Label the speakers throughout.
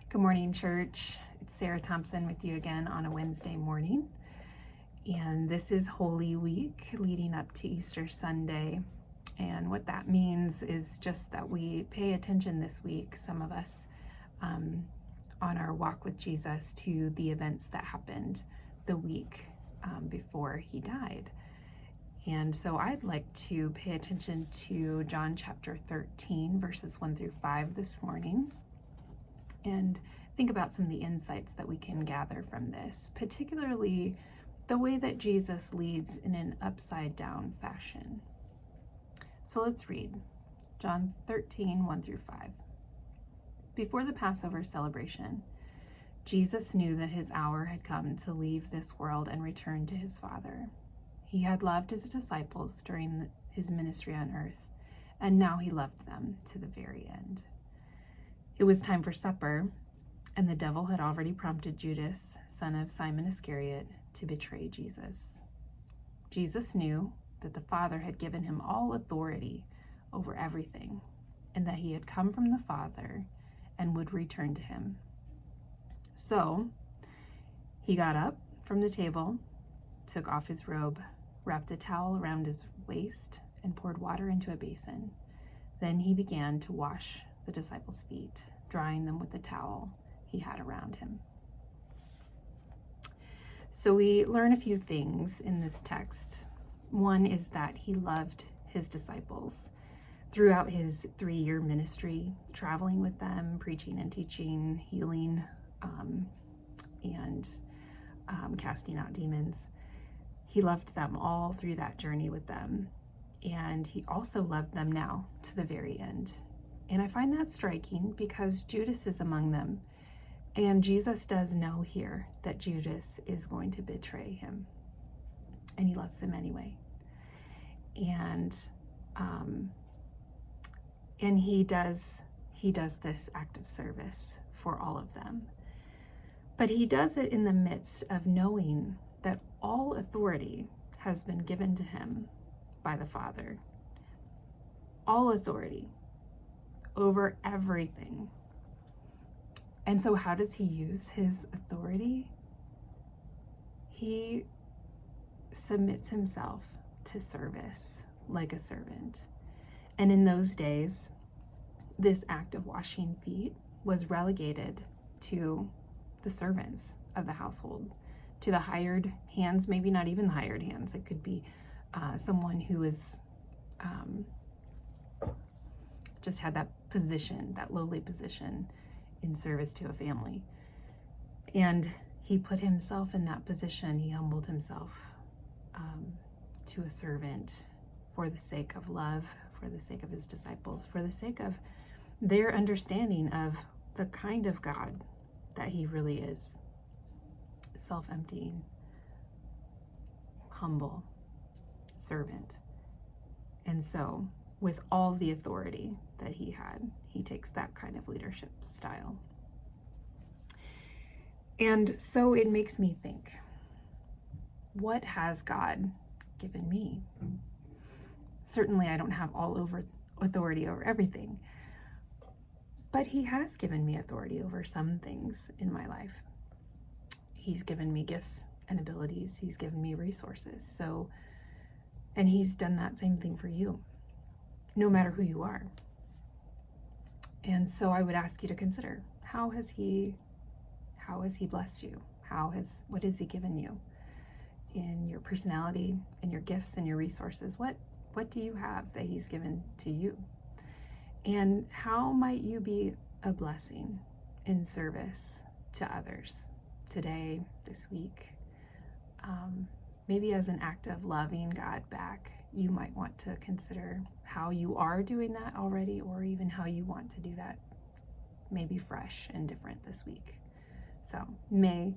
Speaker 1: Good morning, church. It's Sarah Thompson with you again on a Wednesday morning. And this is Holy Week leading up to Easter Sunday. And what that means is just that we pay attention this week, some of us, on our walk with Jesus, to the events that happened the week before he died. And so I'd like to pay attention to John chapter 13, verses 1 through 5 this morning, and think about some of the insights that we can gather from this, particularly the way that Jesus leads in an upside down fashion. So let's read John 13, 1 through 5. Before the Passover celebration, Jesus knew that his hour had come to leave this world and return to his Father. He had loved his disciples during his ministry on earth, and now he loved them to the very end. It was time for supper, and the devil had already prompted Judas, son of Simon Iscariot, to betray Jesus. Jesus knew that the Father had given him all authority over everything, and that he had come from the Father and would return to him. So he got up from the table, took off his robe, wrapped a towel around his waist, and poured water into a basin. Then he began to wash the disciples' feet, drying them with the towel he had around him. So we learn a few things in this text. One is that he loved his disciples throughout his 3-year ministry, traveling with them, preaching and teaching, healing, and casting out demons. He loved them all through that journey with them. And he also loved them now to the very end. And I find that striking because Judas is among them. And Jesus does know here that Judas is going to betray him. And he loves him anyway. And he does this act of service for all of them. But he does it in the midst of knowing that all authority has been given to him by the Father. All authority over everything. And so how does he use his authority? He submits himself to service like a servant. And in those days, this act of washing feet was relegated to the servants of the household, to the hired hands, maybe not even the hired hands. It could be someone who is just had that position, that lowly position in service to a family. And he put himself in that position. He humbled himself to a servant for the sake of love, for the sake of his disciples, for the sake of their understanding of the kind of God that he really is. Self-emptying, humble, servant. And so, with all the authority that he had, he takes that kind of leadership style. And so it makes me think, what has God given me? Certainly I don't have all over authority over everything, but he has given me authority over some things in my life. He's given me gifts and abilities. He's given me resources. And he's done that same thing for you, no matter who you are. And so I would ask you to consider, how has he blessed you? What has he given you in your personality, in your gifts and your resources? What do you have that he's given to you? And how might you be a blessing in service to others today, this week? Maybe as an act of loving God back, you might want to consider how you are doing that already, or even how you want to do that maybe fresh and different this week. So may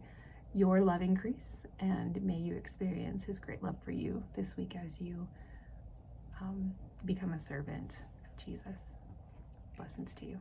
Speaker 1: your love increase, and may you experience his great love for you this week as you become a servant of Jesus. Blessings to you.